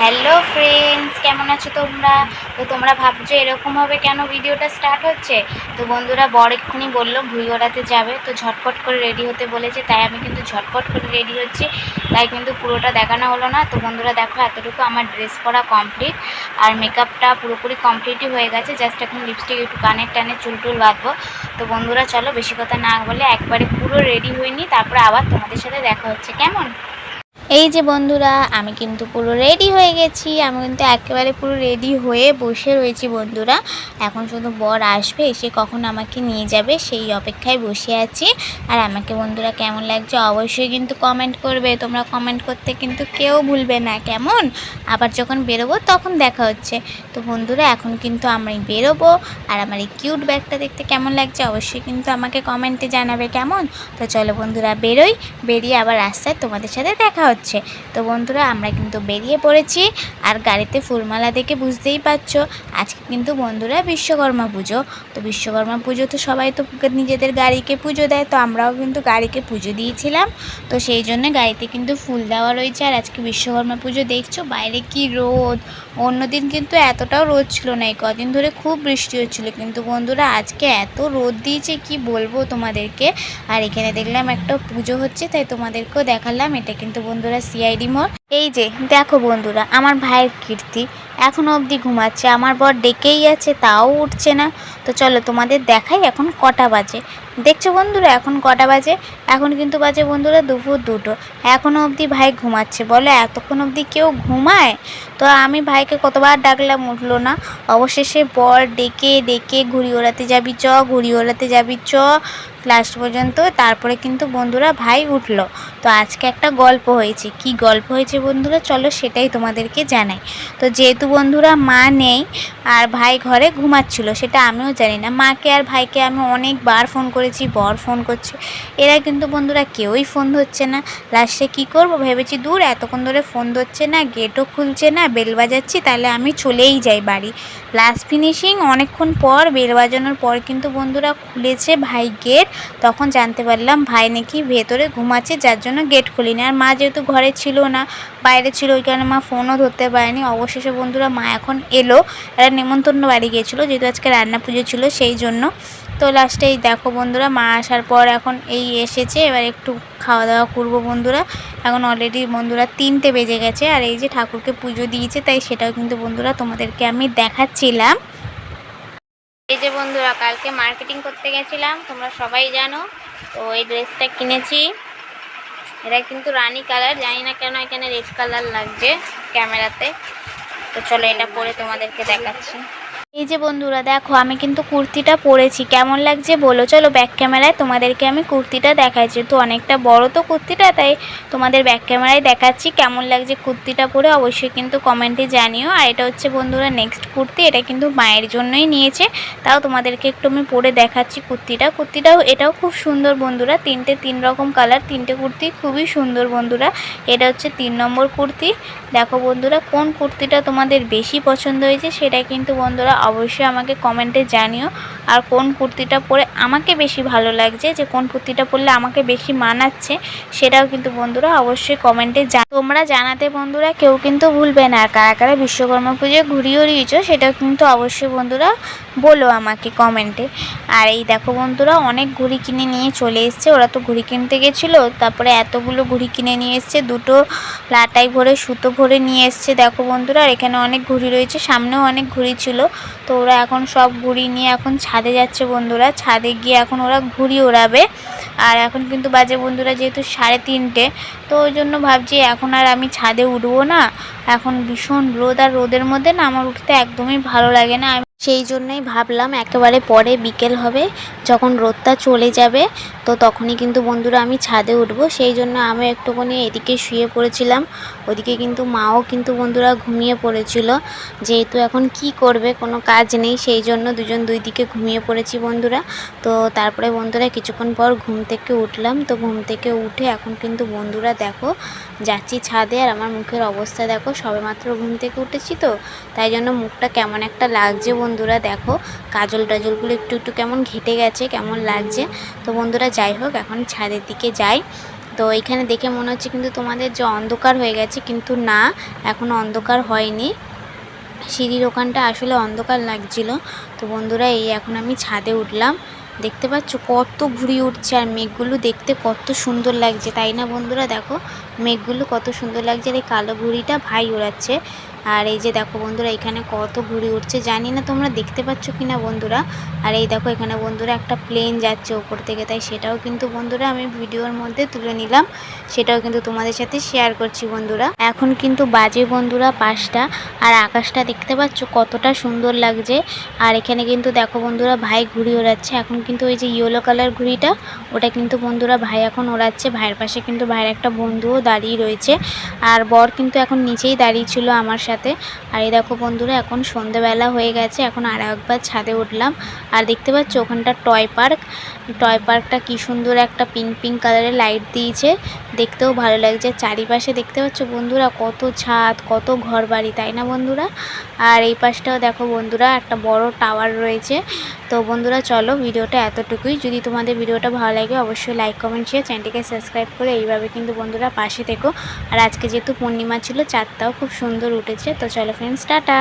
Hello friends, কেমন আছো তোমরা? তো তোমরা ভাবছো এরকম হবে কেন ভিডিওটা স্টার্ট হচ্ছে। তো বন্ধুরা, বর এক্ষুনি বললো ঘুড়ি ওড়াতে যাবে, তো ঝটপট করে রেডি হতে বলেছে, তাই আমি কিন্তু ঝটপট করে রেডি হচ্ছি। তাই কিন্তু পুরোটা দেখানো হলো না। তো বন্ধুরা দেখো, এতটুকু আমার ড্রেস পরা কমপ্লিট, আর মেকআপটা পুরোপুরি কমপ্লিটই হয়ে গেছে। জাস্ট এখন লিপস্টিক একটু কানের টানে চুল টুল বাঁধবো। তো বন্ধুরা চলো, বেশি কথা না বলে একবারে পুরো রেডি হইনি, তারপরে আবার তোমাদের সাথে দেখা হচ্ছে, কেমন? এই যে বন্ধুরা, আমি কিন্তু পুরো রেডি হয়ে গেছি। আমি কিন্তু একেবারে পুরো রেডি হয়ে বসে রয়েছি বন্ধুরা। এখন শুধু বর আসবে, এসে কখন আমাকে নিয়ে যাবে সেই অপেক্ষায় বসে আছি। আর আমাকে বন্ধুরা কেমন লাগছে অবশ্যই কিন্তু কমেন্ট করবে। তোমরা কমেন্ট করতে কিন্তু কেউ ভুলবে না, কেমন? আবার যখন বেরোবো তখন দেখা হচ্ছে। তো বন্ধুরা, এখন কিন্তু আমি বেরোবো। আর আমার এই কিউট ব্যাগটা দেখতে কেমন লাগছে অবশ্যই কিন্তু আমাকে কমেন্টে জানাবে, কেমন? তো চলো বন্ধুরা বেরোই, বেরিয়ে আবার রাস্তায় তোমাদের সাথে দেখা হচ্ছে। তো বন্ধুরা, আমরা কিন্তু বেরিয়ে পড়েছি। আর গাড়িতে ফুলমালা দেখে বুঝতেই পারছো, আজকে কিন্তু বন্ধুরা বিশ্বকর্মা পুজো। তো বিশ্বকর্মা পুজো তো সবাই তো নিজেদের গাড়িকে পুজো দেয়, তো আমরাও কিন্তু গাড়িকে পুজো দিয়েছিলাম। তো সেই জন্য গাড়িতে কিন্তু ফুল দেওয়া রয়েছে। আর আজকে বিশ্বকর্মা পুজো, দেখছো বাইরে কি রোদ। অন্যদিন কিন্তু এতটাও রোদ ছিল না, এই কদিন ধরে খুব বৃষ্টি হচ্ছিলো, কিন্তু বন্ধুরা আজকে এত রোদ দিয়েছে কি বলবো তোমাদেরকে। আর এখানে দেখলাম একটা পুজো হচ্ছে, তাই তোমাদেরকেও দেখালাম। এটা কিন্তু বন্ধুরা সিআইডি মোড়। এই যে দেখো বন্ধুরা, আমার ভাইয়ের কীর্তি এখনো অবধি ঘুমাচ্ছে। আমার বর ডেকেই আছে, তাও উঠছে না। তো চলো তোমাদের দেখাই এখন কটা বাজে। দেখছো বন্ধুরা এখন কটা বাজে? এখন কিন্তু বাজে বন্ধুরা দুপুর 2টো। এখনও অবধি ভাই ঘুমাচ্ছে। বলো এতক্ষণ অবধি কেউ ঘুমায়? তো আমি ভাইকে কতবার ডাকলাম, উঠলো না। অবশেষে বর ডেকে ডেকে ঘুড়ি ওড়াতে যাবি চ, ঘুড়ি ওড়াতে যাবি চ, লাস্ট পর্যন্ত তারপরে কিন্তু বন্ধুরা ভাই উঠলো। তো আজকে একটা গল্প হয়েছে। কি গল্প হয়েছে বন্ধুরা, চলো সেটাই তোমাদেরকে জানাই। তো যেহেতু বন্ধুরা মা নেই আর ভাই ঘরে ঘুমাচ্ছিল, সেটা আমিও জানি না। মাকে আর ভাইকে আমি অনেকবার ফোন করেছি, বর ফোন করছে, এরা কিন্তু বন্ধুরা কেউই ফোন ধরছে না। লাস্টে কী করব ভেবেছি, দূর এতক্ষণ ধরে ফোন ধরছে না, গেটও খুলছে না, বেল বাজাচ্ছি, তাহলে আমি চলেই যাই বাড়ি। লাস্ট ফিনিশিং অনেকক্ষণ পর বেল বাজানোর পর কিন্তু বন্ধুরা খুলেছে ভাই গেট। তখন জানতে পারলাম ভাই নাকি ভেতরে ঘুমাচ্ছে, যার জন্য গেট খুলিনি। আর মা যেহেতু ঘরে ছিল না, বাইরে ছিল, ওই কারণে মা ফোনও ধরতে পারেনি। অবশেষে বন্ধুরা মা এখন এলো। এরা নেমন্তন্ন বাড়ি গিয়েছিলো, যেহেতু আজকে রান্না পুজো ছিল সেই জন্য। তো লাস্টে এই দেখো বন্ধুরা, মা আসার পর এখন এই এসেছে, এবার একটু খাওয়া দাওয়া করবো বন্ধুরা। এখন অলরেডি বন্ধুরা 3টে বেজে গেছে। আর এই যে ঠাকুরকে পুজো দিয়েছে, তাই সেটাও কিন্তু বন্ধুরা তোমাদেরকে আমি দেখাচ্ছিলাম। এই যে বন্ধুরা, কালকে মার্কেটিং করতে গেছিলাম, তোমরা সবাই জানো। তো এই ড্রেসটা কিনেছি, এটা কিন্তু রানী কালার, জানি না কেন এখানে রেড কালার লাগছে ক্যামেরাতে। তো চলো এটা পরে তোমাদেরকে দেখাচ্ছি। এই যে বন্ধুরা দেখো, আমি কিন্তু কুর্তিটা পরেছি, কেমন লাগছে বলো। চলো ব্যাক ক্যামেরায় তোমাদেরকে আমি কুর্তিটা দেখাচ্ছি। তো অনেকটা বড় তো কুর্তিটা, তাই তোমাদের ব্যাক ক্যামেরায় দেখাচ্ছি কেমন লাগছে কুর্তিটা পরে, অবশ্যই কিন্তু কমেন্টে জানিও। আর এটা হচ্ছে বন্ধুরা নেক্সট কুর্তি, এটা কিন্তু মায়ের জন্যই নিয়েছে, তাও তোমাদেরকে একটু আমি পরে দেখাচ্ছি কুর্তিটাও এটাও খুব সুন্দর বন্ধুরা। 3 রকম কালার, 3টে কুর্তি খুবই সুন্দর বন্ধুরা। এটা হচ্ছে 3 নম্বর কুর্তি। দেখো বন্ধুরা, কোন কুর্তিটা তোমাদের বেশি পছন্দ হয়েছে সেটা কিন্তু বন্ধুরা অবশ্যই আমাকে কমেন্টে জানিও। আর কোন কুর্তিটা পরে আমাকে বেশি ভালো লাগছে, যে কোন কুর্তিটা পরলে আমাকে বেশি মানাচ্ছে, সেটাও কিন্তু বন্ধুরা অবশ্যই কমেন্টে তোমরা জানাতে বন্ধুরা কেউ কিন্তু ভুলবে না। আর কারা কারা বিশ্বকর্মা পুজোয় ঘুড়ি উড়িয়েছো সেটাও কিন্তু অবশ্যই বন্ধুরা বলো আমাকে কমেন্টে। আর এই দেখো বন্ধুরা, অনেক ঘুড়ি কিনে নিয়ে চলে এসছে। ওরা তো ঘুড়ি কিনতে গেছিলো, তারপরে এতগুলো ঘুড়ি কিনে নিয়ে এসছে, 2টো লাটাই ভরে সুতো ভরে নিয়ে এসছে। দেখো বন্ধুরা, আর এখানে অনেক ঘুড়ি রয়েছে, সামনেও অনেক ঘুড়ি ছিল। তো ওরা এখন সব ঘুড়ি নিয়ে এখন ছাদে যাচ্ছে বন্ধুরা, ছাদে গিয়ে এখন ওরা ঘুড়ি ওড়াবে। আর এখন কিন্তু বাজে বন্ধুরা যেহেতু 3:30, তো ওই জন্য ভাবছি এখন আর আমি ছাদে উঠবো না। এখন ভীষণ রোদ, আর রোদের মধ্যে না আমার উঠতে একদমই ভালো লাগে না। সেই জন্যই ভাবলাম একেবারে পরে বিকেল হবে, যখন রোদটা চলে যাবে, তো তখনই কিন্তু বন্ধুরা আমি ছাদে উঠবো। সেই জন্য আমি একটুখানি এদিকে শুয়ে পড়েছিলাম, ওদিকে কিন্তু মাও কিন্তু বন্ধুরা ঘুমিয়ে পড়েছিল। যেহেতু এখন কি করবে, কোনো কাজ নেই, সেই জন্য দুজন দুই দিকে ঘুমিয়ে পড়েছি বন্ধুরা। তো তারপরে বন্ধুরা কিছুক্ষণ পর ঘুম থেকে উঠলাম। তো ঘুম থেকে উঠে এখন কিন্তু বন্ধুরা দেখো যাচ্ছি ছাদে। আর আমার মুখের অবস্থা দেখো, সবেমাত্র ঘুম থেকে উঠেছি, তো তাই জন্য মুখটা কেমন একটা লাগছে বন্ধুরা। দেখো কাজল টাজলগুলো একটু একটু কেমন ঘেটে গেছে, কেমন লাগছে। তো বন্ধুরা যাই হোক, এখন ছাদের দিকে যাই, তো এখানে দেখে মনে হচ্ছে কিন্তু তোমাদের যে অন্ধকার হয়ে গেছে, কিন্তু না, এখনও অন্ধকার হয়নি। সিঁড়ির ওখানটা আসলে অন্ধকার লাগছিল। তো বন্ধুরা এই এখন আমি ছাদে উঠলাম। দেখতে পাচ্ছ কত ঘুড়ি উঠছে, আর মেঘগুলো দেখতে কত সুন্দর লাগছে, তাই না বন্ধুরা? দেখো মেঘগুলো কত সুন্দর লাগছে, আর এই কালো ঘুড়িটা ভাই উড়াচ্ছে। আর এই যে দেখো বন্ধুরা এখানে কত ঘুড়ি উঠছে, জানি না তোমরা দেখতে পাচ্ছ কিনা বন্ধুরা। আর এই দেখো এখানে বন্ধুরা একটা প্লেন যাচ্ছে ওপর থেকে, তাই সেটাও কিন্তু বন্ধুরা আমি ভিডিওর মধ্যে তুলে নিলাম, সেটাও কিন্তু তোমাদের সাথে শেয়ার করছি বন্ধুরা। এখন কিন্তু বাজে বন্ধুরা 5টা, আর আকাশটা দেখতে পাচ্ছ কতটা সুন্দর লাগছে। আর এখানে কিন্তু দেখো বন্ধুরা ভাই ঘুড়ি ওড়াচ্ছে। এখন কিন্তু ওই যে ইয়েলো কালার ঘুড়িটা, ওটা কিন্তু বন্ধুরা ভাই এখন ওড়াচ্ছে। ভাইয়ের পাশে কিন্তু ভাইয়ের একটা বন্ধুও দাঁড়িয়ে রয়েছে, আর বর কিন্তু এখন নিচেই দাঁড়িয়ে ছিল আমার সাথে। আর এই দেখো বন্ধুরা এখন সন্ধেবেলা হয়ে গেছে, এখন আর একবার ছাদে উঠলাম। আর দেখতে পাচ্ছ ওখানটা টয় পার্কটা কি সুন্দর একটা পিঙ্ক পিঙ্ক কালারের লাইট দিয়েছে, দেখতেও ভালো লাগছে। চারিপাশে দেখতে পাচ্ছ বন্ধুরা কত ছাদ, কত ঘর বাড়ি, তাই না বন্ধুরা? আর এই পাশটাও দেখো বন্ধুরা একটা বড় টাওয়ার রয়েছে। তো বন্ধুরা চলো ভিডিওটা এতটুকুই। যদি তোমাদের ভিডিওটা ভালো লাগে অবশ্যই লাইক কমেন্ট শেয়ার, চ্যানেলটিকে সাবস্ক্রাইব করে এইভাবে কিন্তু বন্ধুরা পাশে থেকো। আর আজকে যেহেতু পূর্ণিমা ছিল, চাঁদটাও খুব সুন্দর উঠেছে। তো চলো ফ্রেন্ডস, টাটা।